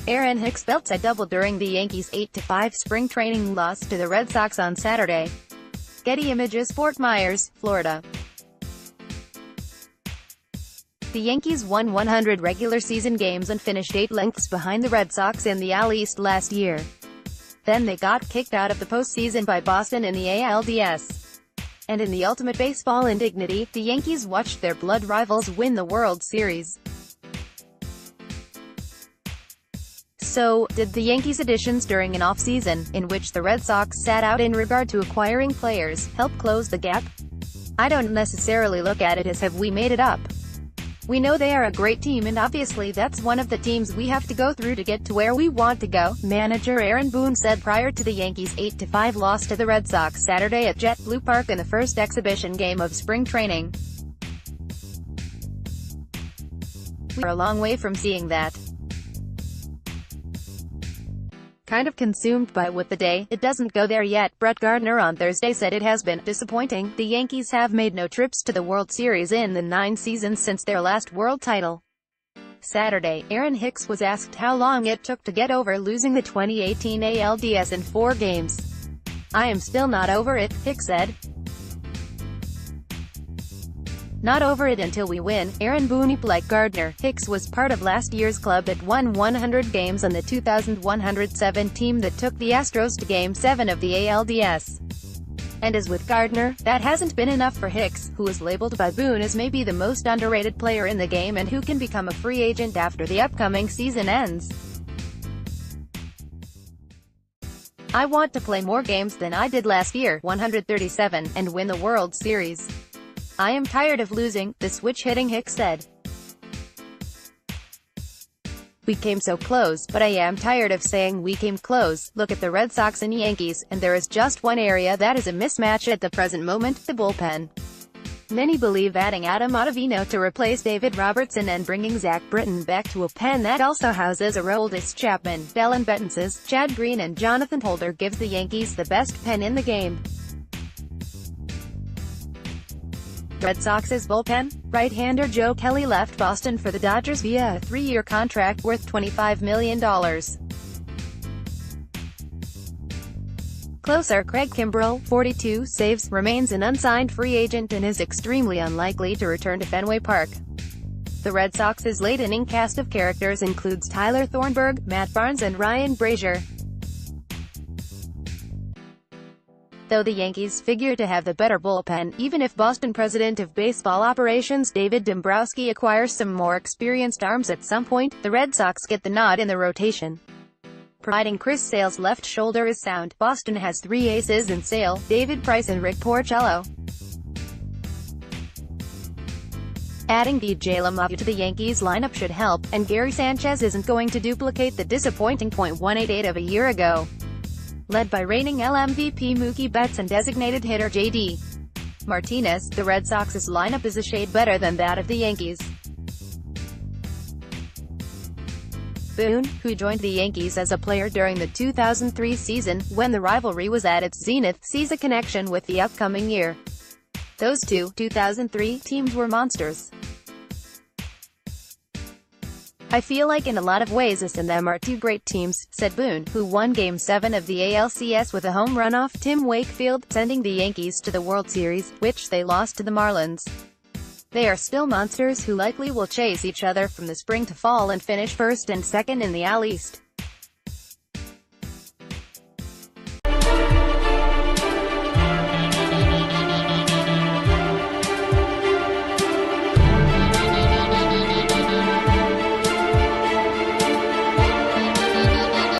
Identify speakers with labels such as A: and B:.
A: Aaron Hicks belts a double during the Yankees' 8-5 spring training loss to the Red Sox on Saturday. Getty Images Fort Myers, Florida. The Yankees won 100 regular season games and finished 8 lengths behind the Red Sox in the AL East last year. Then they got kicked out of the postseason by Boston in the ALDS. And in the ultimate baseball indignity, the Yankees watched their blood rivals win the World Series. So, did the Yankees' additions during an offseason, in which the Red Sox sat out in regard to acquiring players, help close the gap? I don't necessarily look at it as have we made it up. We know they are a great team and obviously that's one of the teams we have to go through to get to where we want to go, manager Aaron Boone said prior to the Yankees' 8-5 loss to the Red Sox Saturday at JetBlue Park in the first exhibition game of spring training. We're a long way from seeing that. Kind of consumed by with the day, it doesn't go there yet. Brett Gardner on Thursday said it has been disappointing. The Yankees have made no trips to the World Series in the 9 seasons since their last world title. Saturday, Aaron Hicks was asked how long it took to get over losing the 2018 ALDS in 4 games. "I am still not over it," Hicks said. "Not over it until we win." Aaron Boone, like Gardner, Hicks was part of last year's club that won 100 games on the 2,107 team that took the Astros to Game 7 of the ALDS. And as with Gardner, that hasn't been enough for Hicks, who is labeled by Boone as maybe the most underrated player in the game and who can become a free agent after the upcoming season ends. "I want to play more games than I did last year, 137, and win the World Series. I am tired of losing," the switch-hitting Hicks said. "We came so close, but I am tired of saying we came close. Look at the Red Sox and Yankees, and there is just one area that is a mismatch at the present moment, the bullpen. Many believe adding Adam Ottavino to replace David Robertson and bringing Zach Britton back to a pen that also houses Aroldis Chapman, Dellin Betances, Chad Green and Jonathan Holder gives the Yankees the best pen in the game." Red Sox's bullpen? Right-hander Joe Kelly left Boston for the Dodgers via a 3-year contract worth $25 million. Closer Craig Kimbrell, 42, saves, remains an unsigned free agent and is extremely unlikely to return to Fenway Park. The Red Sox's late-inning cast of characters includes Tyler Thornburg, Matt Barnes and Ryan Brazier. Though the Yankees figure to have the better bullpen, even if Boston president of baseball operations David Dombrowski acquires some more experienced arms at some point, the Red Sox get the nod in the rotation. Providing Chris Sale's left shoulder is sound, Boston has 3 aces in Sale, David Price and Rick Porcello. Adding DJ LeMahieu to the Yankees lineup should help, and Gary Sanchez isn't going to duplicate the disappointing .188 of a year ago. Led by reigning LMVP Mookie Betts and designated hitter J.D. Martinez, the Red Sox's lineup is a shade better than that of the Yankees. Boone, who joined the Yankees as a player during the 2003 season, when the rivalry was at its zenith, sees a connection with the upcoming year. Those 2003 teams were monsters. "I feel like in a lot of ways us and them are 2 great teams," said Boone, who won Game 7 of the ALCS with a home run off Tim Wakefield, sending the Yankees to the World Series, which they lost to the Marlins. "They are still monsters who likely will chase each other from the spring to fall and finish first and second in the AL East."